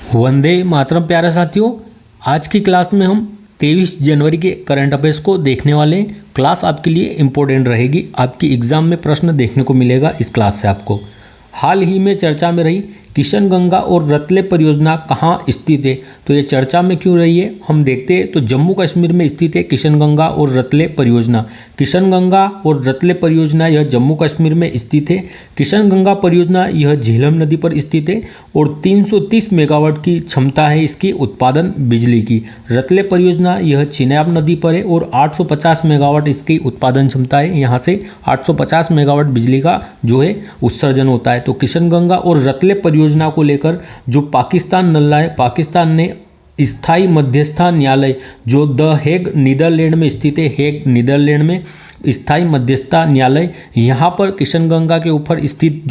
वंदे मातरम प्यारे साथियों, आज की क्लास में हम 23 जनवरी के करंट अफेयर्स को देखने वाले हैं। क्लास आपके लिए इम्पोर्टेंट रहेगी, आपकी एग्जाम में प्रश्न देखने को मिलेगा इस क्लास से आपको। हाल ही में चर्चा में रही किशनगंगा और रतले परियोजना कहाँ स्थित है, तो ये चर्चा में क्यों रही है हम देखते हैं। तो जम्मू कश्मीर में स्थित है किशनगंगा और रतले परियोजना। किशनगंगा और रतले परियोजना यह जम्मू कश्मीर में स्थित है। किशनगंगा परियोजना यह झेलम नदी पर स्थित है और 330 मेगावाट की क्षमता है इसकी उत्पादन बिजली की। रतले परियोजना यह चिनाब नदी पर है और 850 मेगावाट इसकी उत्पादन क्षमता है। यहाँ से 850 मेगावाट बिजली का जो है उत्सर्जन होता है। तो किशनगंगा और रतले परियोजना को लेकर जो पाकिस्तान नल्ला है, पाकिस्तान ने स्थायी मध्यस्थता न्यायालय जो द हेग नीदरलैंड में स्थित है, हेग नीदरलैंड में स्थायी मध्यस्थता न्यायालय, यहाँ पर किशनगंगा के ऊपर स्थित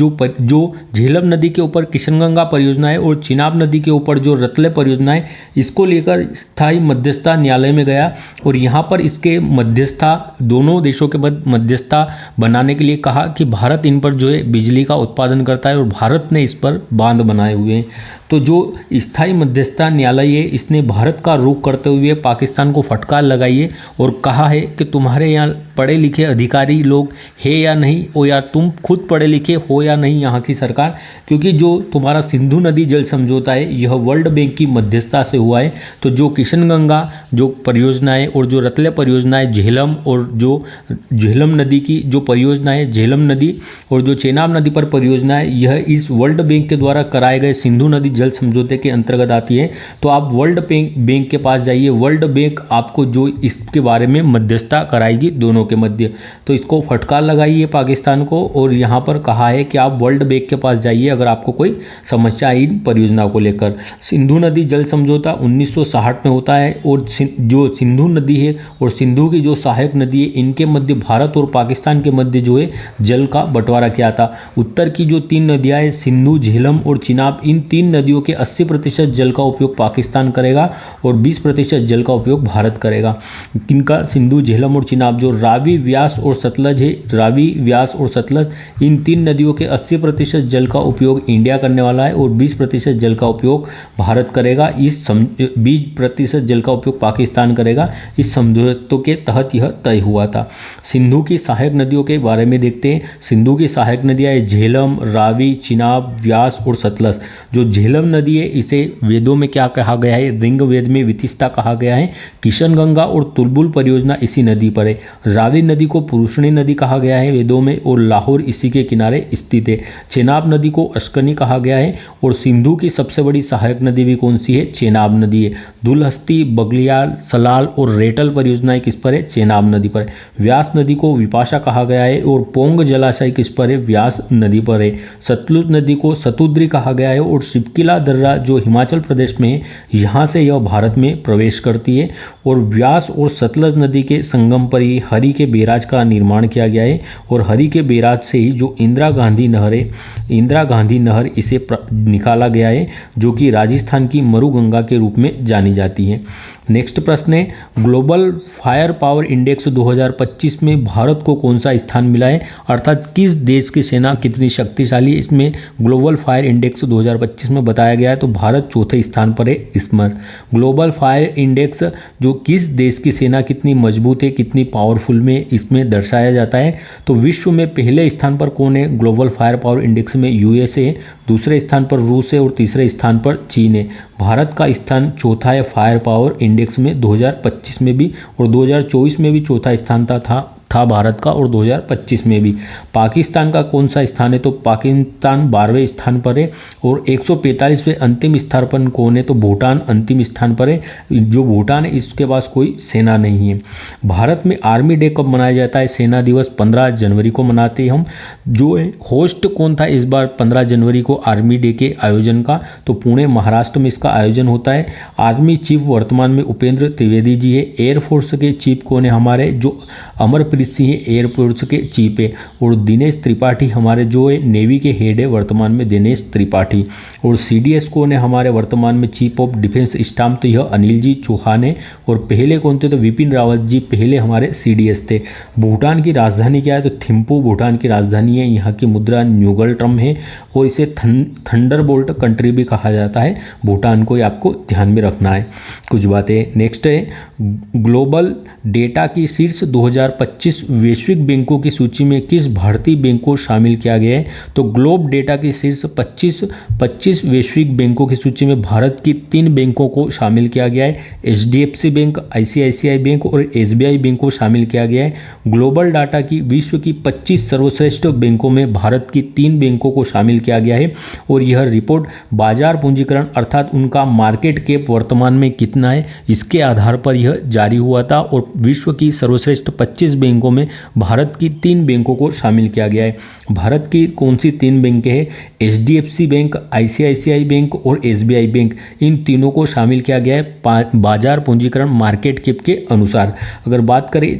जो झेलम नदी के ऊपर किशनगंगा परियोजना है और चिनाब नदी के ऊपर जो रतले परियोजना है, इसको लेकर स्थायी मध्यस्थता न्यायालय में गया और यहाँ पर इसके मध्यस्थता दोनों देशों के मध्यस्थता बनाने के लिए कहा कि भारत इन पर जो है बिजली का उत्पादन करता है और भारत ने इस पर बांध बनाए हुए हैं। तो जो स्थायी मध्यस्थता न्यायालय है, इसने भारत का रुख करते हुए पाकिस्तान को फटकार लगाई है और कहा है कि तुम्हारे यहाँ पढ़े लिखे अधिकारी लोग है या नहीं, हो या तुम खुद पढ़े लिखे हो या नहीं यहाँ की सरकार, क्योंकि जो तुम्हारा सिंधु नदी जल समझौता है यह वर्ल्ड बैंक की मध्यस्थता से हुआ है। तो जो किशनगंगा जो परियोजना है और जो रतले परियोजना है झेलम, और जो झेलम नदी की जो परियोजना है झेलम नदी और जो चेनाब नदी पर परियोजना है, यह इस वर्ल्ड बैंक के द्वारा कराए गए सिंधु नदी जल समझौते के अंतर्गत आती है। तो आप वर्ल्ड बैंक के पास जाइए, वर्ल्ड बैंक आपको जो इसके बारे में मध्यस्थता कराएगी दोनों के मध्य। तो इसको फटकार लगाई है पाकिस्तान को और यहाँ पर कहा है कि आप वर्ल्ड बैंक के पास जाइए अगर आपको कोई समस्या है इन परियोजनाओं को लेकर। सिंधु नदी जल समझौता 1960 में होता है और जो सिंधु नदी है और सिंधु की जो सहायक नदी है, इनके मध्य भारत और पाकिस्तान के मध्य जो है जल का बंटवारा किया था। उत्तर की जो 3 नदियाँ हैं सिंधु, झेलम और चिनाब, इन 3 नदियों के 80% जल का उपयोग पाकिस्तान करेगा और 20% जल का उपयोग भारत करेगा। किनका? सिंधु, झेलम और चिनाब। जो रावी, व्यास और सतलज है, रावी, व्यास और सतलज, इन 3 नदियों के 80% जल का उपयोग इंडिया करने वाला है और 20% जल का उपयोग भारत करेगा। इस 20% जल का उपयोग पाकिस्तान करेगा। इस समझौतों के तहत यह तय हुआ था। सिंधु की सहायक नदियों के बारे में देखते हैं। सिंधु की सहायक नदियाँ है झेलम, रावी, चिनाब, व्यास और सतलज। जो झेलम नदी है इसे वेदों में क्या कहा गया है? ऋग वेद में वितिस्ता कहा गया है। किशनगंगा और तुलबुल परियोजना इसी नदी पर है। रावी नदी को पुरुषणी नदी कहा गया है वेदों में और लाहौर इसी के किनारे स्थित है। चेनाब नदी को अश्कनी कहा गया है और सिंधु की सबसे बड़ी सहायक नदी भी कौन सी है? चेनाब नदी है। दुलहस्ती, बगलियाल, सलाल और रेटल परियोजनाएं किस पर है? चेनाब नदी पर है। व्यास नदी को विपाशा कहा गया है और पोंग जलाशय किस पर है? व्यास नदी पर है। सतलुज नदी को सतुद्री कहा गया है और शिपकिला दर्रा जो हिमाचल प्रदेश में है, यहाँ से यह भारत में प्रवेश करती है। और व्यास और सतलज नदी के संगम पर ही हरी के बैराज का निर्माण किया गया है और हरी के बैराज से ही जो इंदिरा गांधी नहर है, इंदिरा गांधी नहर इसे निकाला गया है, जो कि राजस्थान की मरुगंगा के रूप में जानी जाती है। नेक्स्ट प्रश्न है, ग्लोबल फायर पावर इंडेक्स 2025 में भारत को कौन सा स्थान मिला है, अर्थात किस देश की सेना कितनी शक्तिशाली है। इसमें ग्लोबल फायर इंडेक्स 2025 में बताया गया है तो भारत चौथे स्थान पर है। इसमें ग्लोबल फायर इंडेक्स जो किस देश की सेना कितनी मजबूत है, कितनी पावरफुल में इसमें दर्शाया जाता है। तो विश्व में पहले स्थान पर कौन है ग्लोबल फायर पावर इंडेक्स में? यूएसए है, दूसरे स्थान पर रूस है और तीसरे स्थान पर चीन है। भारत का स्थान चौथा है फायर पावर इंडेक्स में 2025 में भी और 2024 में भी चौथा स्थान था भारत का और 2025 में भी। पाकिस्तान का कौन सा स्थान है? तो पाकिस्तान 12वें स्थान पर है और 145वें अंतिम स्थान पर कौन है? तो भूटान अंतिम स्थान पर है। जो भूटान है इसके पास कोई सेना नहीं है। भारत में आर्मी डे कब मनाया जाता है? सेना दिवस 15 जनवरी को मनाते हैं हम। जो होस्ट कौन था इस बार 15 जनवरी को आर्मी डे के आयोजन का? तो पुणे महाराष्ट्र में इसका आयोजन होता है। आर्मी चीफ वर्तमान में उपेंद्र त्रिवेदी जी है। एयरफोर्स के चीफ कौन है हमारे? जो अमरप्रीत अमित सिंह एयरफोर्स के चीफ है, और दिनेश त्रिपाठी हमारे जो है नेवी के हेड है वर्तमान में, दिनेश त्रिपाठी। और CDS कौन है हमारे वर्तमान में चीफ ऑफ डिफेंस स्टाफ, तो यह अनिल जी चौहान है। और पहले कौन थे, तो विपिन रावत जी पहले हमारे CDS थे। भूटान की राजधानी क्या है, तो थिम्पू भूटान की राजधानी है। यहाँ की मुद्रा न्यूगल ट्रम है, और इसे थंडरबोल्ट कंट्री भी कहा जाता है। भूटान को आपको ध्यान में रखना है कुछ बातें। नेक्स्ट है ग्लोबल डेटा की शीर्ष 2025 वैश्विक बैंकों की सूची में किस भारतीय बैंक को शामिल किया गया है, तो ग्लोब डेटा की शीर्ष 25 वैश्विक बैंकों की सूची में भारत की 3 बैंकों को शामिल किया गया है। HDFC बैंक, ICICI बैंक और SBI बैंक को शामिल किया गया है। ग्लोबल डाटा की विश्व की 25 सर्वश्रेष्ठ बैंकों में भारत की 3 बैंकों को शामिल किया गया है। और यह रिपोर्ट बाजार पूंजीकरण अर्थात उनका मार्केट कैप वर्तमान में कितना है, इसके आधार पर यह जारी हुआ था। और विश्व की सर्वश्रेष्ठ 25 बैंकों में भारत की 3 बैंकों को शामिल किया गया है। भारत की कौन सी 3 बैंकें हैं, HDFC बैंक, ICICI बैंक और SBI बैंक, इन तीनों को शामिल किया गया है बाजार पूंजीकरण मार्केट कैप के अनुसार। अगर बात करें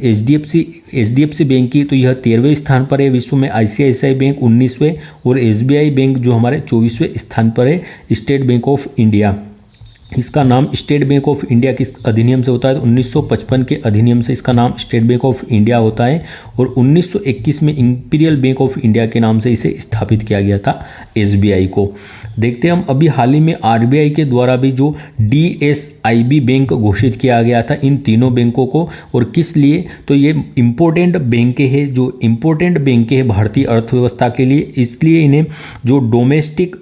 HDFC बैंक की, तो यह 13वें स्थान पर है विश्व में। ICICI बैंक 19वें और SBI बैंक जो हमारे 24वें स्थान पर है। स्टेट बैंक ऑफ इंडिया, इसका नाम स्टेट बैंक ऑफ इंडिया किस अधिनियम से होता है, तो 1955 के अधिनियम से इसका नाम स्टेट बैंक ऑफ इंडिया होता है। और 1921 में इंपीरियल बैंक ऑफ इंडिया के नाम से इसे स्थापित किया गया था SBI को। देखते हैं हम, अभी हाल ही में RBI के द्वारा भी जो DSIB बैंक घोषित किया गया था इन तीनों बैंकों को, और किस लिए, तो ये इम्पोर्टेंट बैंक है, जो इम्पोर्टेंट बैंक है भारतीय अर्थव्यवस्था के लिए, इसलिए इन्हें जो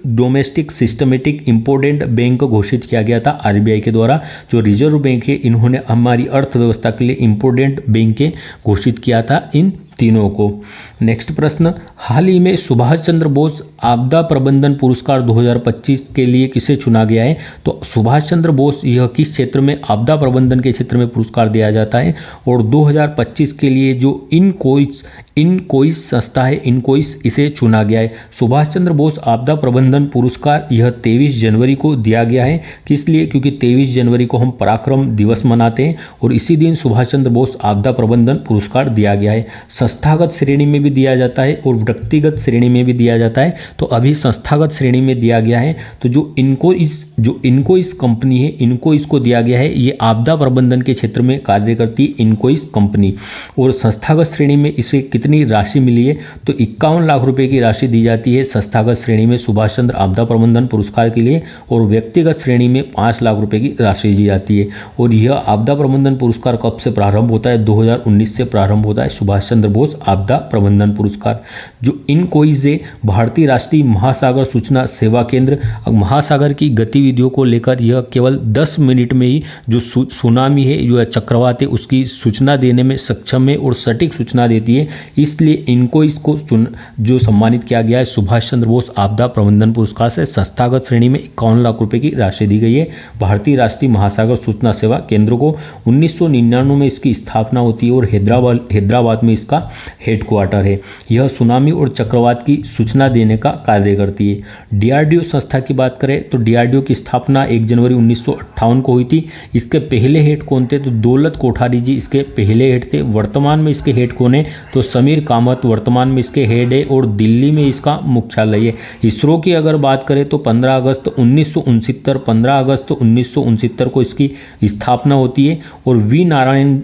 डोमेस्टिक सिस्टमेटिक इम्पोर्टेंट बैंक घोषित किया गया था RBI के द्वारा। जो रिजर्व बैंक है इन्होंने हमारी अर्थव्यवस्था के लिए इम्पोर्टेंट बैंक घोषित किया था इन तीनों को। नेक्स्ट प्रश्न, हाल ही में सुभाष चंद्र बोस आपदा प्रबंधन पुरस्कार 2025 के लिए किसे चुना गया है, तो सुभाष चंद्र बोस यह किस क्षेत्र में, आपदा प्रबंधन के क्षेत्र में पुरस्कार दिया जाता है। और 2025 के लिए जो इनकोइस संस्था है, इनकोइस, इसे चुना गया है। सुभाष चंद्र बोस आपदा प्रबंधन पुरस्कार यह 23 जनवरी को दिया गया है। किस लिए, क्योंकि 23 जनवरी को हम पराक्रम दिवस मनाते हैं और इसी दिन सुभाष चंद्र बोस आपदा प्रबंधन पुरस्कार दिया गया है। संस्थागत श्रेणी में भी दिया जाता है और व्यक्तिगत श्रेणी में भी दिया जाता है। तो अभी संस्थागत श्रेणी में दिया गया है, तो जो इनकोइस कंपनी है, इनको इसको दिया गया है, ये आपदा प्रबंधन के क्षेत्र में कार्य करती है इनकोइस कंपनी। और संस्थागत श्रेणी में इसे कितनी राशि मिली है, तो 51 लाख रुपए की राशि दी जाती है संस्थागत श्रेणी में सुभाष चंद्र आपदा प्रबंधन पुरस्कार के लिए, और व्यक्तिगत श्रेणी में 5 लाख रुपए की राशि दी जाती है। और यह आपदा प्रबंधन पुरस्कार कब से प्रारंभ होता है, 2019 से प्रारंभ होता है सुभाष चंद्र बोस आपदा प्रबंधन पुरस्कार। जो इनकोइस है भारतीय राष्ट्रीय महासागर सूचना सेवा केंद्र, महासागर की गतिविधियों को लेकर यह केवल 10 मिनट में ही जो सुनामी है, जो चक्रवात है, उसकी सूचना देने में सक्षम है और सटीक सूचना देती है। इसलिए इनकोइस को जो सम्मानित किया गया है सुभाष चंद्र बोस आपदा प्रबंधन पुरस्कार से। संस्थागत श्रेणी में 51 लाख रुपए की राशि दी गई है। भारतीय राष्ट्रीय महासागर सूचना सेवा केंद्र को 1999 में इसकी स्थापना होती है और हैदराबाद में इसका हेडक्वार्टर है। यह सुनामी और चक्रवात की सूचना देने का कार्य करती है। DRDO संस्था की बात करें तो DRDO की स्थापना 1 जनवरी 1958 को हुई थी। इसके पहले हेड कौन थे, तो दौलत कोठारी जी इसके पहले हेड थे। वर्तमान में इसके हेड कौन है, तो समीर कामत वर्तमान में इसके हेड है और दिल्ली में इसका मुख्यालय है। इसरो की अगर बात करें तो 15 अगस्त 1969 को इसकी स्थापना होती है और वी नारायण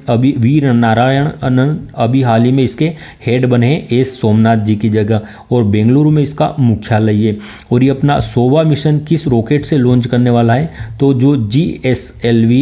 अभी हाल ही में इसके हेड बने हैं S सोमनाथ जी की जगह, और बेंगलुरु में इसका मुख्यालय है। और ये अपना 100वां मिशन किस रॉकेट से लॉन्च करने वाला है, तो जो GSLV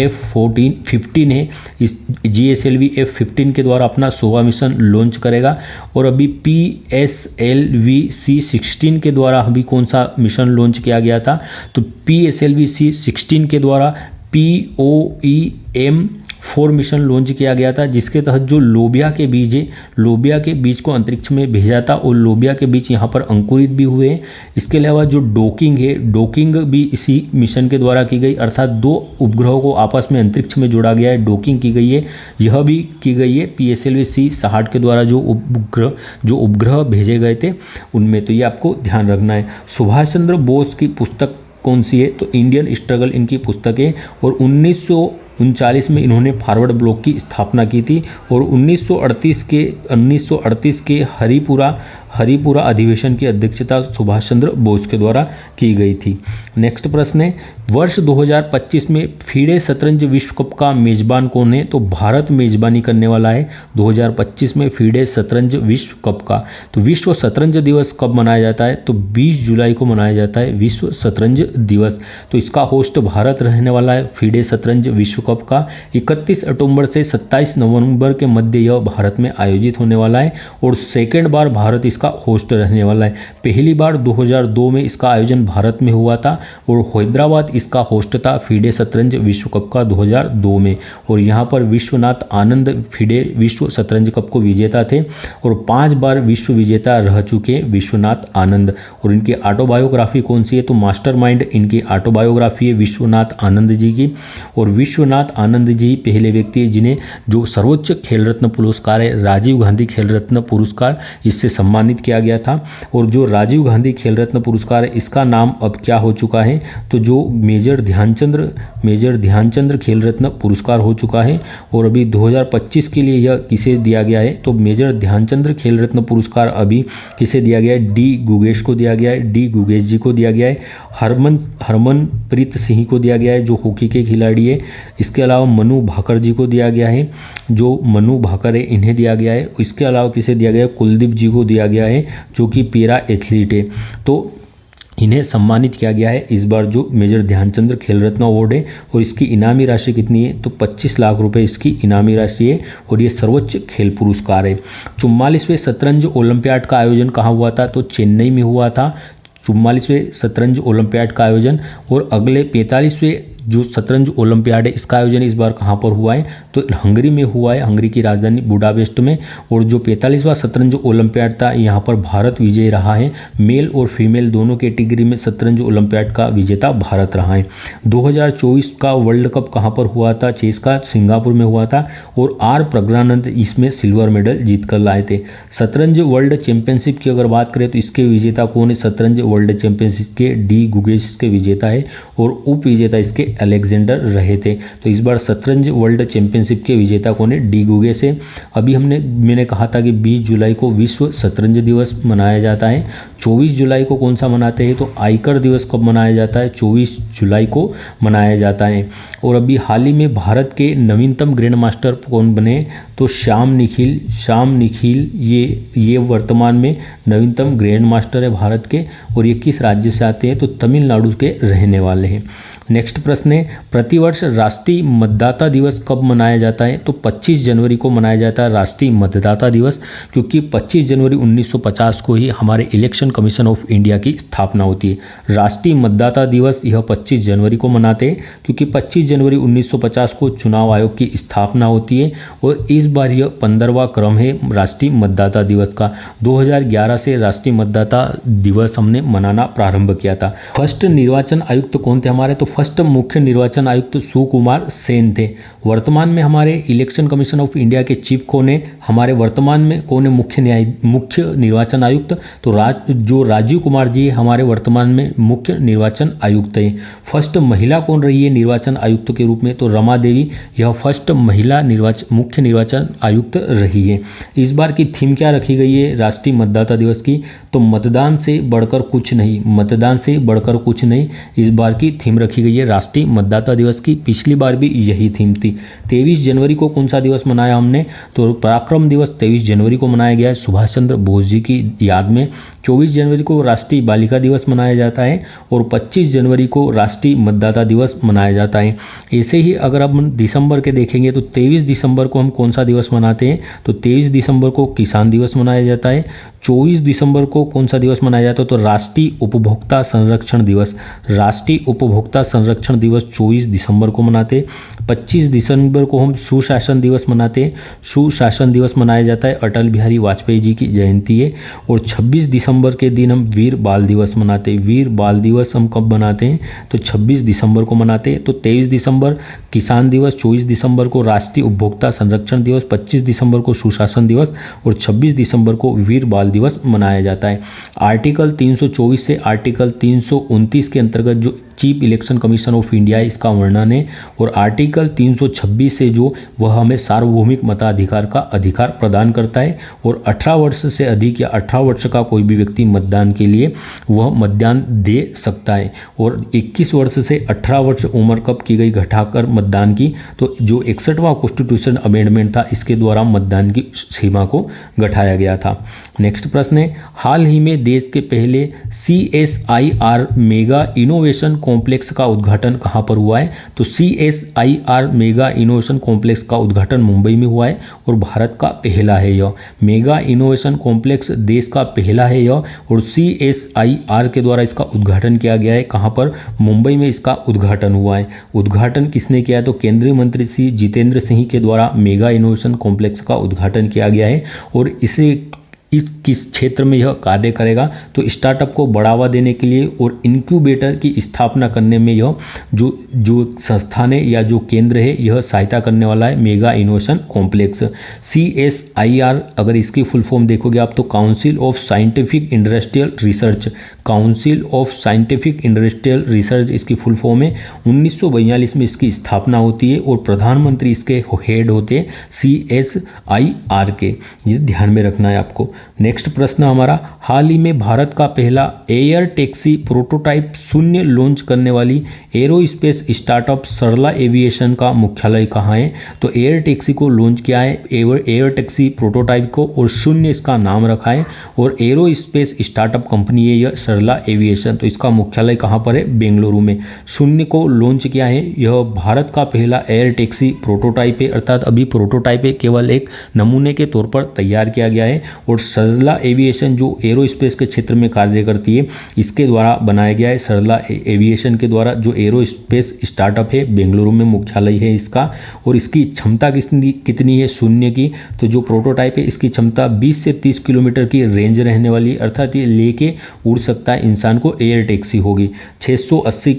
F-15 है, इस GSLV F-15 के द्वारा अपना 100वां मिशन लॉन्च करेगा। और अभी PSLV C-16 के द्वारा अभी कौन सा मिशन लॉन्च किया गया था, तो PSLV C-16 के द्वारा POEM-4 मिशन लॉन्च किया गया था, जिसके तहत जो लोबिया के बीज है, लोबिया के बीज को अंतरिक्ष में भेजा था और लोबिया के बीज यहाँ पर अंकुरित भी हुए हैं। इसके अलावा जो डॉकिंग है, डॉकिंग भी इसी मिशन के द्वारा की गई, अर्थात 2 उपग्रहों को आपस में अंतरिक्ष में जोड़ा गया है, डॉकिंग की गई है। यह भी की गई है PSLV C-60 के द्वारा जो उपग्रह भेजे गए थे उनमें। तो ये आपको ध्यान रखना है। सुभाष चंद्र बोस की पुस्तक कौन सी है, तो इंडियन स्ट्रगल इनकी पुस्तक है। और 1939 में इन्होंने फॉरवर्ड ब्लॉक की स्थापना की थी और 1938 के हरिपुरा अधिवेशन की अध्यक्षता सुभाष चंद्र बोस के द्वारा की गई थी। नेक्स्ट प्रश्न है, वर्ष 2025 में फीडे शतरंज विश्व कप का मेजबान कौन है? तो भारत मेजबानी करने वाला है 2025 में फीडे शतरंज विश्व कप का। तो विश्व शतरंज दिवस कब मनाया जाता है? तो 20 जुलाई को मनाया जाता है विश्व शतरंज दिवस। तो इसका होस्ट भारत रहने वाला है फीडे शतरंज विश्व कप का। 31 अक्टूबर से 27 नवंबर के मध्य यह भारत में आयोजित होने वाला है और सेकेंड बार भारत इसका होस्ट रहने वाला है। पहली बार 2002 में इसका आयोजन भारत में हुआ था और हैदराबाद इसका होस्ट था फीडे शतरंज विश्व कप का 2002 में। और यहाँ पर विश्वनाथ आनंद फीडे विश्व शतरंज कप को विजेता थे और 5 बार विश्व विजेता रह चुके विश्वनाथ आनंद। और इनकी ऑटोबायोग्राफी कौन सी है? तो मास्टरमाइंड इनकी ऑटोबायोग्राफी है विश्वनाथ आनंद जी की। और विश्वनाथ आनंद जी पहले व्यक्ति है जिन्हें जो सर्वोच्च खेल रत्न पुरस्कार है राजीव गांधी खेल रत्न पुरस्कार, इससे सम्मानित किया गया था। और जो राजीव गांधी खेल रत्न पुरस्कार है इसका नाम अब क्या हो चुका है? तो जो मेजर ध्यानचंद्र खेल रत्न पुरस्कार हो चुका है। और अभी 2025 के लिए यह किसे दिया गया है? तो मेजर ध्यानचंद्र खेल रत्न पुरस्कार अभी किसे दिया गया है? डी गुगेश को दिया गया है, डी गुगेश जी को दिया गया है। हरमनप्रीत सिंह को दिया गया है जो हॉकी के खिलाड़ी है। इसके अलावा मनु भाकर जी को दिया गया है, जो मनु भाकर है इन्हें दिया गया है। इसके अलावा किसे दिया गया है? कुलदीप जी को दिया गया है जो कि पैरा एथलीट है। तो इन्हें सम्मानित किया गया है इस बार जो मेजर ध्यानचंद्र खेल रत्न अवार्ड है। और इसकी इनामी राशि कितनी है? तो 25 लाख रुपए इसकी इनामी राशि है और ये सर्वोच्च खेल पुरस्कार है। 44वें शतरंज ओलंपियाड का आयोजन कहाँ हुआ था? तो चेन्नई में हुआ था 44वें शतरंज ओलंपियाड का आयोजन। और अगले 45वें जो शतरंज ओलंपियाड है इसका आयोजन इस बार कहाँ पर हुआ है? तो हंगरी में हुआ है, हंगरी की राजधानी बुडापेस्ट में। और जो 45वां शतरंज ओलंपियाड था यहाँ पर भारत विजयी रहा है। मेल और फीमेल दोनों कैटेगरी में शतरंज ओलंपियाड का विजेता भारत रहा है। 2024 का वर्ल्ड कप कहाँ पर हुआ था? चेस का सिंगापुर में हुआ था और आर प्रज्ञानंद इसमें सिल्वर मेडल जीत कर लाए थे। शतरंज वर्ल्ड चैंपियनशिप की अगर बात करें तो इसके विजेता कौन है? शतरंज वर्ल्ड चैंपियनशिप के डी गुगेश इसके विजेता है और उप विजेता इसके अलेक्जेंडर रहे थे। तो इस बार शतरंज वर्ल्ड चैंपियनशिप के विजेता कौन है? डी गुगेश है। अभी मैंने कहा था कि 20 जुलाई को विश्व शतरंज दिवस मनाया जाता है। 24 जुलाई को कौन सा मनाते हैं? तो आयकर दिवस कब मनाया जाता है? 24 जुलाई को मनाया जाता है। और अभी हाल ही में भारत के नवीनतम ग्रैंड मास्टर कौन बने? तो श्याम निखिल ये वर्तमान में नवीनतम ग्रैंड मास्टर है भारत के। और ये किस राज्य से आते हैं? तो तमिलनाडु के रहने वाले हैं। नेक्स्ट प्रश्न है, प्रतिवर्ष राष्ट्रीय मतदाता दिवस कब मनाया जाता है? तो 25 जनवरी को मनाया जाता है राष्ट्रीय मतदाता दिवस, क्योंकि 25 जनवरी 1950 को ही हमारे इलेक्शन कमीशन ऑफ इंडिया की स्थापना होती है। राष्ट्रीय मतदाता दिवस यह 25 जनवरी को मनाते हैं क्योंकि 25 जनवरी 1950 को चुनाव आयोग की स्थापना होती है और इस बार यह 15वां क्रम है राष्ट्रीय मतदाता दिवस का। 2011 से राष्ट्रीय मतदाता दिवस हमने मनाना प्रारंभ किया था। फर्स्ट निर्वाचन आयुक्त कौन थे हमारे? तो फर्स्ट मुख्य निर्वाचन आयुक्त सुकुमार सेन थे। वर्तमान में हमारे इलेक्शन कमीशन ऑफ इंडिया के चीफ कौन है? हमारे वर्तमान में कौन है मुख्य निर्वाचन आयुक्त? तो जो राजीव कुमार जी हमारे वर्तमान में मुख्य निर्वाचन आयुक्त हैं। फर्स्ट महिला कौन रही है निर्वाचन आयुक्त के रूप में? तो रमा देवी यह फर्स्ट महिला मुख्य निर्वाचन आयुक्त रही है। इस बार की थीम क्या रखी गई है राष्ट्रीय मतदाता दिवस की? तो मतदान से बढ़कर कुछ नहीं, मतदान से बढ़कर कुछ नहीं इस बार की थीम रखी गई है राष्ट्रीय मतदाता दिवस की। पिछली बार भी यही थीम थी। 23 जनवरी को कौन सा दिवस मनाया हमने? तो पराक्रम दिवस 23 जनवरी को मनाया गया है सुभाष चंद्र बोस जी की याद में। 24 जनवरी को राष्ट्रीय बालिका दिवस मनाया जाता है और 25 जनवरी को राष्ट्रीय मतदाता दिवस मनाया जाता है। ऐसे ही अगर हम दिसंबर के देखेंगे तो 23 दिसंबर को हम कौन सा दिवस मनाते हैं? तो 23 दिसंबर को किसान दिवस मनाया जाता है। 24 दिसंबर को कौन सा दिवस मनाया जाता है? तो राष्ट्रीय उपभोक्ता संरक्षण दिवस। राष्ट्रीय उपभोक्ता संरक्षण दिवस 24 दिसंबर को मनाते। 25 दिसंबर को हम सुशासन दिवस मनाते हैं। सुशासन दिवस मनाया जाता है, अटल बिहारी वाजपेयी जी की जयंती है। और 26 दिसंबर के दिन हम वीर बाल दिवस मनाते हैं। वीर बाल दिवस हम कब मनाते हैं? तो 26 दिसंबर को मनाते हैं। तो 23 दिसंबर किसान दिवस, 24 दिसंबर को राष्ट्रीय उपभोक्ता संरक्षण दिवस, 25 दिसंबर को सुशासन दिवस और 26 दिसंबर को वीर बाल दिवस मनाया जाता है। आर्टिकल 324 से आर्टिकल 329 के अंतर्गत जो chief election commission of India है, इसका वर्णन है। और आर्टिकल 326 से जो वह हमें सार्वभौमिक मताधिकार का अधिकार प्रदान करता है। और 18 वर्ष से अधिक या 18 वर्ष का कोई भी व्यक्ति मतदान के लिए वह मतदान दे सकता है। और 21 वर्ष से 18 वर्ष उम्र कब की गई घटाकर मतदान की, तो जो 61वां कॉन्स्टिट्यूशन अमेंडमेंट था इसके द्वारा मतदान की सीमा को घटाया गया था। नेक्स्ट प्रश्न है, हाल ही में देश के पहले CSIR मेगा इनोवेशन कॉम्प्लेक्स का उद्घाटन कहाँ पर हुआ है, तो CSIR मेगा इनोवेशन कॉम्प्लेक्स का उद्घाटन मुंबई में हुआ है और भारत का पहला है यह। मेगा इनोवेशन कॉम्प्लेक्स देश का पहला है यह और CSIR के द्वारा इसका उद्घाटन किया गया है। कहाँ पर, मुंबई में इसका उद्घाटन हुआ है। उद्घाटन किसने किया है, तो केंद्रीय मंत्री श्री जितेंद्र सिंह के द्वारा मेगा इनोवेशन कॉम्प्लेक्स का उद्घाटन किया गया है। और इसे इस किस क्षेत्र में यह कार्य करेगा, तो स्टार्टअप को बढ़ावा देने के लिए और इंक्यूबेटर की स्थापना करने में यह जो संस्थान है या जो केंद्र है यह सहायता करने वाला है, मेगा इनोवेशन कॉम्प्लेक्स। CSIR अगर इसकी फुल फॉर्म देखोगे आप तो council of scientific industrial research, council of scientific industrial research इसकी फुल फॉर्म है। 1942 में इसकी स्थापना होती है और प्रधानमंत्री इसके हेड होते हैं CSIR के, ये ध्यान में रखना है आपको। नेक्स्ट प्रश्न हमारा, हाल ही में भारत का पहला एयर टैक्सी प्रोटोटाइप शून्य लॉन्च करने वाली एरोस्पेस स्टार्टअप सरला एविएशन का मुख्यालय कहाँ है, तो एयर टैक्सी को लॉन्च किया है, एयर टैक्सी प्रोटोटाइप को, और शून्य इसका नाम रखा है। और एरोस्पेस स्टार्टअप कंपनी है यह सरला एविएशन, तो इसका मुख्यालय कहाँ पर है, बेंगलुरु में। शून्य को लॉन्च किया है, यह भारत का पहला एयर टैक्सी प्रोटोटाइप है, अर्थात अभी प्रोटोटाइप है, केवल एक नमूने के तौर पर तैयार किया गया है। और सरला एविएशन जो एरोस्पेस के क्षेत्र में कार्य करती है इसके द्वारा बनाया गया है। सरला एविएशन के द्वारा जो एरोस्पेस स्टार्टअप है, बेंगलुरु में मुख्यालय है इसका। और इसकी क्षमता कितनी है शून्य की, तो जो प्रोटोटाइप है इसकी क्षमता 20 से 30 किलोमीटर की रेंज रहने वाली, अर्थात ये लेके उड़ सकता है इंसान को, एयर टैक्सी होगी। 680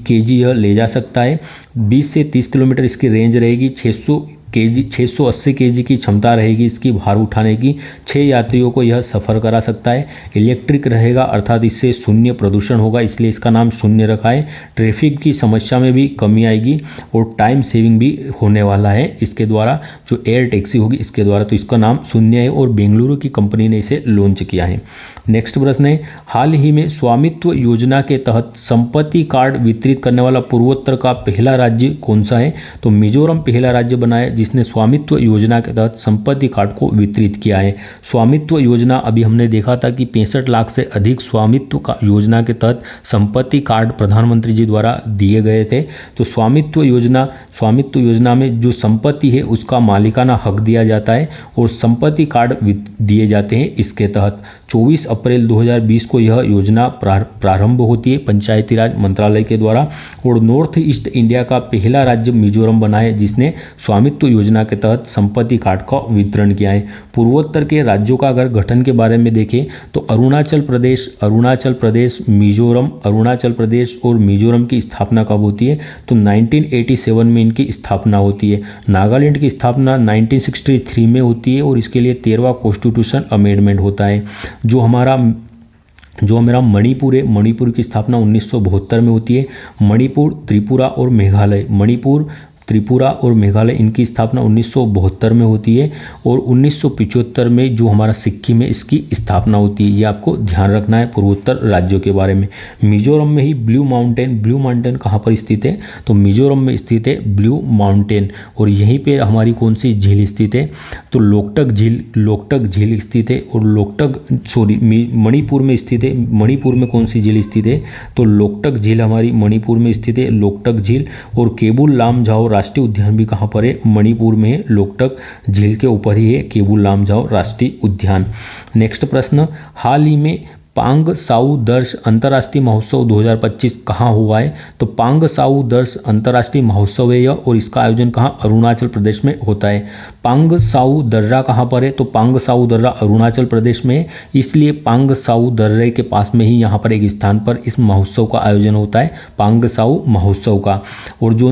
kg यह ले जा सकता है, 20 से 30 किलोमीटर इसकी रेंज रहेगी, 680 kg की क्षमता रहेगी इसकी भार उठाने की। 6 यात्रियों को यह सफ़र करा सकता है। इलेक्ट्रिक रहेगा, अर्थात इससे शून्य प्रदूषण होगा, इसलिए इसका नाम शून्य रखा है। ट्रैफिक की समस्या में भी कमी आएगी और टाइम सेविंग भी होने वाला है इसके द्वारा, जो एयर टैक्सी होगी इसके द्वारा, तो इसका नाम शून्य है और बेंगलुरु की कंपनी ने इसे लॉन्च किया है। नेक्स्ट प्रश्न है, हाल ही में स्वामित्व योजना के तहत संपत्ति कार्ड वितरित करने वाला पूर्वोत्तर का पहला राज्य कौन सा है, तो मिजोरम पहला राज्य बना है जिसने स्वामित्व योजना के तहत संपत्ति कार्ड को वितरित किया है। स्वामित्व योजना अभी हमने देखा था कि 65 लाख से अधिक स्वामित्व का योजना के तहत संपत्ति कार्ड प्रधानमंत्री जी द्वारा दिए गए थे। तो स्वामित्व योजना में जो संपत्ति है उसका मालिकाना हक दिया जाता है और संपत्ति कार्ड दिए जाते हैं इसके तहत। 24 अप्रैल 2020 को यह योजना प्रारंभ होती है पंचायती राज मंत्रालय के द्वारा। और नॉर्थ ईस्ट इंडिया का पहला राज्य मिजोरम बना है जिसने स्वामित्व योजना के तहत संपत्ति कार्ड का वितरण किया है। पूर्वोत्तर के राज्यों का अगर गठन के बारे में देखें तो अरुणाचल प्रदेश, मिजोरम, अरुणाचल प्रदेश और मिजोरम की स्थापना कब होती है, तो 1987 में इनकी स्थापना होती है। नागालैंड की स्थापना 1963 में होती है और इसके लिए 13वां कॉन्स्टिट्यूशन अमेंडमेंट होता है। जो हमारा मणिपुर है, मणिपुर की स्थापना 1972 में होती है। मणिपुर, त्रिपुरा और मेघालय इनकी स्थापना 1972 में होती है और 1975 में जो हमारा सिक्किम है इसकी स्थापना होती है। ये आपको ध्यान रखना है पूर्वोत्तर राज्यों के बारे में। मिजोरम में ही ब्लू माउंटेन कहाँ पर स्थित है, तो मिजोरम में स्थित है ब्लू माउंटेन। और यहीं पे हमारी कौन सी झील स्थित है, तो लोकटक झील स्थित है। और मणिपुर में स्थित है। मणिपुर में कौन सी झील स्थित है, तो लोकटक झील हमारी मणिपुर में स्थित है, लोकटक झील। और केबुल लामजाओ राष्ट्रीय उद्यान भी कहाँ पर है, मणिपुर में है, लोकटक झील के ऊपर ही है केबुल लामजाओ राष्ट्रीय उद्यान। नेक्स्ट प्रश्न, हाल ही में पांग साउ दर्श अंतर्राष्ट्रीय महोत्सव 2025 कहाँ हुआ है, तो पांग साउ दर्श अंतर्राष्ट्रीय महोत्सव है यह और इसका आयोजन कहाँ, अरुणाचल प्रदेश में होता है। पांग साउ दर्रा कहाँ पर है, तो पांग साउ दर्रा अरुणाचल प्रदेश में है, इसलिए पांग साउ दर्रे के पास में ही यहाँ पर एक स्थान पर इस महोत्सव का आयोजन होता है, पांग साउ महोत्सव का। और जो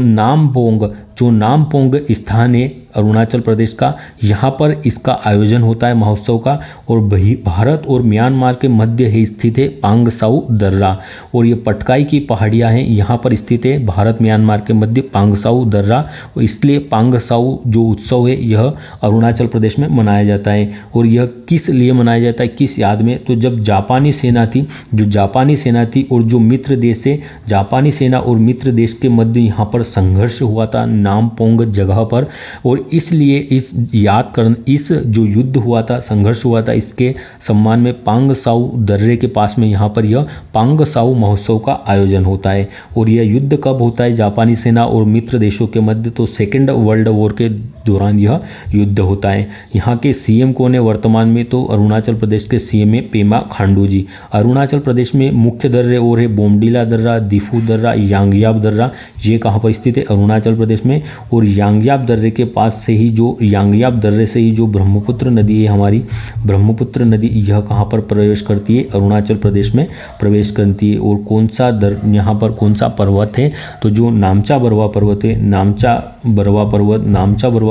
जो नामपोंग स्थान है अरुणाचल प्रदेश का, यहाँ पर इसका आयोजन होता है महोत्सव का। और भारत और म्यांमार के मध्य ही स्थित है पांगसाऊ दर्रा, और ये पटकाई की पहाड़ियाँ हैं यहाँ पर स्थित है भारत म्यांमार के मध्य पांगसाऊ दर्रा। और इसलिए पांगसाऊ जो उत्सव है यह अरुणाचल प्रदेश में मनाया जाता है। और यह किस लिए मनाया जाता है, किस याद में, तो जब जापानी सेना थी, जो जापानी सेना थी और जो मित्र देश है, जापानी सेना और मित्र देश के मध्य यहाँ पर संघर्ष हुआ था नामपोंग जगह पर। और इसलिए इस जो युद्ध हुआ था, संघर्ष हुआ था, इसके सम्मान में पांगसाऊ दर्रे के पास में यहाँ पर यह पांगसाऊ महोत्सव का आयोजन होता है। और यह युद्ध कब होता है जापानी सेना और मित्र देशों के मध्य, तो सेकेंड वर्ल्ड वॉर के दौरान यह युद्ध होता है। यहाँ के सीएम कौन है वर्तमान में, तो अरुणाचल प्रदेश के सीएम है पेमा खांडू जी। अरुणाचल प्रदेश में मुख्य दर्रे और है बोमडीला दर्रा, दिफू दर्रा, यांगयाब दर्रा। ये कहाँ पर स्थित है, अरुणाचल प्रदेश में। और यांगयाब दर्रे के पास से ही जो यांगयाब दर्रे से ही जो ब्रह्मपुत्र नदी है हमारी, ब्रह्मपुत्र नदी यह कहाँ पर प्रवेश करती है, अरुणाचल प्रदेश में प्रवेश करती है। और कौन सा यहाँ पर कौन सा पर्वत है, तो जो नामचा बरवा पर्वत है, नामचा बरवा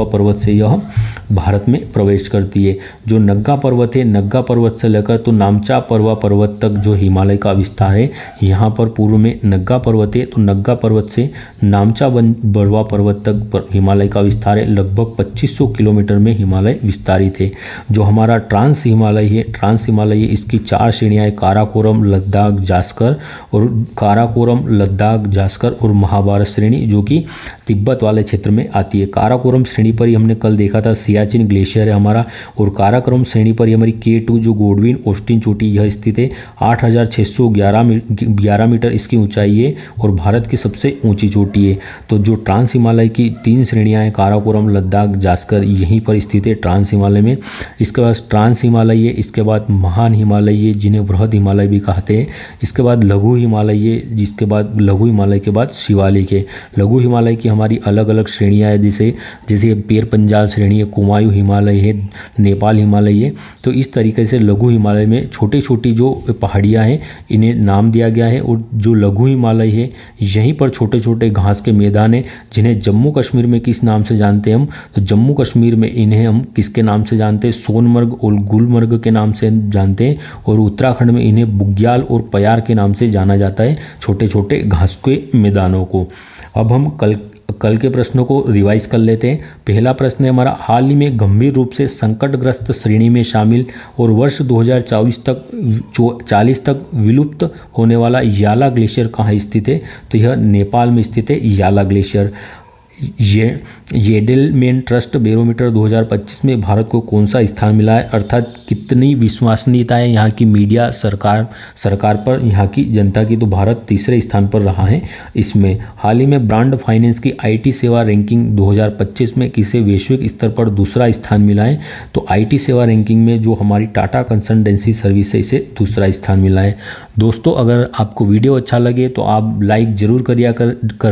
पर्वत से यह भारत में प्रवेश करती है। जो नग्गा पर्वत है, नग्गा पर्वत से लेकर तो नामचा बरवा पर्वत तक जो हिमालय का विस्तार है, यहाँ पर पूर्व में नग्गा पर्वत है, तो नग्गा पर्वत से नामचा बरवा पर्वत तक हिमालय का विस्तार है। लगभग 2500 किलोमीटर में हिमालय विस्तारित है। जो हमारा ट्रांस हिमालय है, ट्रांस हिमालय इसकी 4 श्रेणियाँ है, काराकोरम, लद्दाख, जास्कर और महाभारत श्रेणी, जो कि तिब्बत वाले क्षेत्र में आती है। काराकोरम श्रेणी पर ही हमने कल देखा था सियाचिन ग्लेशियर है हमारा। और काराकोरम श्रेणी पर ही हमारी K2 जो गोडविन ऑस्टिन चोटी यह स्थित है। 8611 मीटर इसकी ऊंचाई है और भारत की सबसे ऊंची चोटी है। तो जो ट्रांस हिमालय की 3 श्रेणियां हैं, काराकोरम, लद्दाख, जास्कर, यहीं पर स्थित है ट्रांस हिमालय में। इसके बाद ट्रांस हिमालय है, इसके बाद महान हिमालय है जिन्हें वृहद हिमालय भी कहते हैं। इसके बाद लघु हिमालय है, जिसके बाद लघु हिमालय के बाद शिवालिक है। लघु हिमालय की हमारी अलग अलग श्रेणियाँ हैं, जैसे पेर पंजाल श्रेणी है, कुमायूं हिमालय है, नेपाल हिमालय है। तो इस तरीके से लघु हिमालय में छोटी छोटी जो पहाड़ियाँ हैं इन्हें नाम दिया गया है। और जो लघु हिमालय है यहीं पर छोटे छोटे घास के मैदान हैं, जिन्हें जम्मू कश्मीर में किस नाम से जानते हैं हम, तो जम्मू कश्मीर में इन्हें हम किसके नाम से जानते हैं, सोनमर्ग और गुलमर्ग के नाम से जानते हैं। और उत्तराखंड में इन्हें बुग्याल और पयार के नाम से जाना जाता है, छोटे छोटे घास के मैदानों को। अब हम कल के प्रश्नों को रिवाइज कर लेते हैं। पहला प्रश्न है हमारा, हाल ही में गंभीर रूप से संकटग्रस्त श्रेणी में शामिल और वर्ष 2040 तक विलुप्त होने वाला याला ग्लेशियर कहाँ स्थित है, तो यह नेपाल में स्थित है याला ग्लेशियर। येडेलमैन ट्रस्ट बैरोमीटर 2025 में भारत को कौन सा स्थान मिला है, अर्थात कितनी विश्वसनीयता है यहाँ की मीडिया सरकार पर, यहाँ की जनता की, तो भारत तीसरे स्थान पर रहा है इसमें। हाल ही में ब्रांड फाइनेंस की IT सेवा रैंकिंग 2025 में किसे वैश्विक स्तर पर दूसरा स्थान मिला है, तो IT सेवा रैंकिंग में जो हमारी टाटा कंसल्टेंसी सर्विस है इसे दूसरा स्थान मिला है। दोस्तों, अगर आपको वीडियो अच्छा लगे तो आप लाइक ज़रूर कर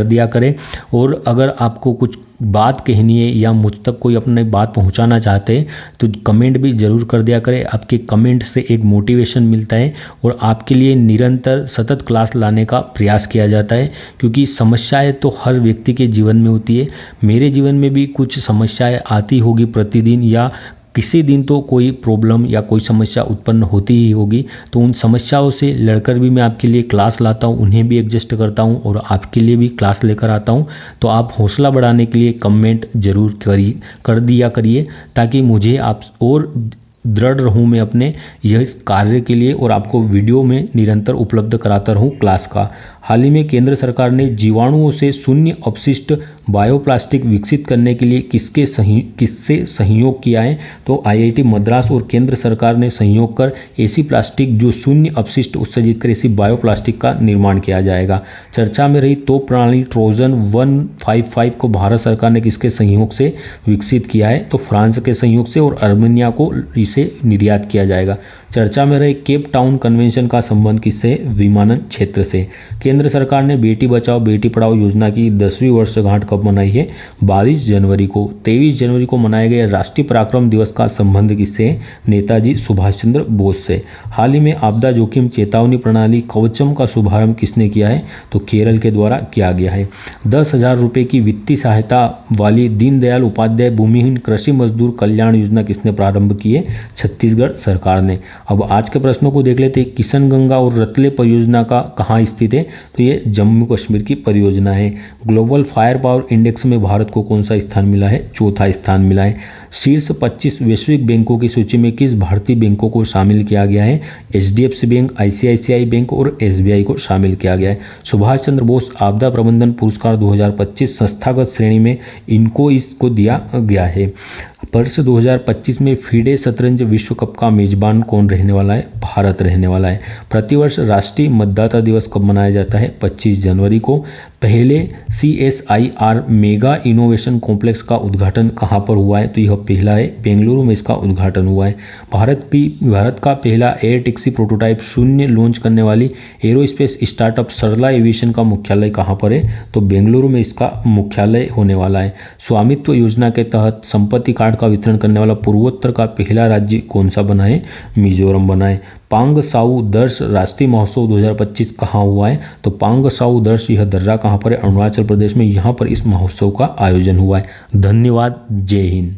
दिया करें। और अगर आपको कुछ बात कहनी है या मुझ तक कोई अपनी बात पहुंचाना चाहते हैं तो कमेंट भी ज़रूर कर दिया करें। आपके कमेंट से एक मोटिवेशन मिलता है और आपके लिए निरंतर सतत क्लास लाने का प्रयास किया जाता है, क्योंकि समस्याएं तो हर व्यक्ति के जीवन में होती है। मेरे जीवन में भी कुछ समस्याएं आती होगी प्रतिदिन, या किसी दिन तो कोई प्रॉब्लम या कोई समस्या उत्पन्न होती ही होगी। तो उन समस्याओं से लड़कर भी मैं आपके लिए क्लास लाता हूँ, उन्हें भी एडजस्ट करता हूँ और आपके लिए भी क्लास लेकर आता हूँ। तो आप हौसला बढ़ाने के लिए कमेंट जरूर कर दिया करिए, ताकि मुझे आप और दृढ़ रहूँ मैं अपने यह कार्य के लिए और आपको वीडियो में निरंतर उपलब्ध कराता रहूँ क्लास का। हाल ही में केंद्र सरकार ने जीवाणुओं से शून्य अपशिष्ट बायोप्लास्टिक विकसित करने के लिए किससे सहयोग किया है, तो IIT मद्रास और केंद्र सरकार ने सहयोग कर ऐसी प्लास्टिक जो शून्य अपशिष्ट उत्सर्जित कर ऐसी बायोप्लास्टिक का निर्माण किया जाएगा। चर्चा में रही तोप प्रणाली ट्रोजन 155 को भारत सरकार ने किसके सहयोग से विकसित किया है, तो फ्रांस के सहयोग से, और अर्मेनिया को इसे निर्यात किया जाएगा। चर्चा में रहे केप टाउन कन्वेंशन का संबंध किससे? विमानन क्षेत्र से। केंद्र सरकार ने बेटी बचाओ बेटी पढ़ाओ योजना की 10वीं वर्षगांठ कब मनाई है? 22 जनवरी को। 23 जनवरी को मनाए गए राष्ट्रीय पराक्रम दिवस का संबंध किससे? नेताजी सुभाष चंद्र बोस से। हाल ही में आपदा जोखिम चेतावनी प्रणाली कवचम का शुभारंभ किसने किया है? तो केरल के द्वारा किया गया है। 10,000 रुपये की वित्तीय सहायता वाली दीनदयाल उपाध्याय भूमिहीन कृषि मजदूर कल्याण योजना किसने प्रारंभ की है? छत्तीसगढ़ सरकार ने। अब आज के प्रश्नों को देख लेते हैं। किशनगंगा और रतले परियोजना का कहाँ स्थित है? तो ये जम्मू कश्मीर की परियोजना है। ग्लोबल फायर पावर इंडेक्स में भारत को कौन सा स्थान मिला है? चौथा स्थान मिला है। शीर्ष 25 वैश्विक बैंकों की सूची में किस भारतीय बैंकों को शामिल किया गया है? HDFC बैंक, ICICI बैंक और SBI को शामिल किया गया है। सुभाष चंद्र बोस आपदा प्रबंधन पुरस्कार 2025 संस्थागत श्रेणी में इनको इसको दिया गया है। वर्ष 2025 में फीडे शतरंज विश्व कप का मेजबान कौन रहने वाला है? भारत रहने वाला है। प्रतिवर्ष राष्ट्रीय मतदाता दिवस कब मनाया जाता है? 25 जनवरी को। पहले CSIR मेगा इनोवेशन कॉम्प्लेक्स का उद्घाटन कहाँ पर हुआ है? तो यह पहला है बेंगलुरु में इसका उद्घाटन हुआ है। भारत का पहला एयर टैक्सी प्रोटोटाइप शून्य लॉन्च करने वाली एरोस्पेस स्टार्टअप सरला एविएशन का मुख्यालय कहाँ पर है? तो बेंगलुरु में इसका मुख्यालय होने वाला है। स्वामित्व योजना के तहत संपत्ति कार्ड का वितरण करने वाला पूर्वोत्तर का पहला राज्य कौन सा बना है? मिजोरम बना है। पांग साउ दर्श राष्ट्रीय महोत्सव 2025 कहाँ हुआ है? तो पांग साउ दर्श यह दर्रा कहाँ पर है? अरुणाचल प्रदेश में। यहाँ पर इस महोत्सव का आयोजन हुआ है। धन्यवाद। जय हिंद।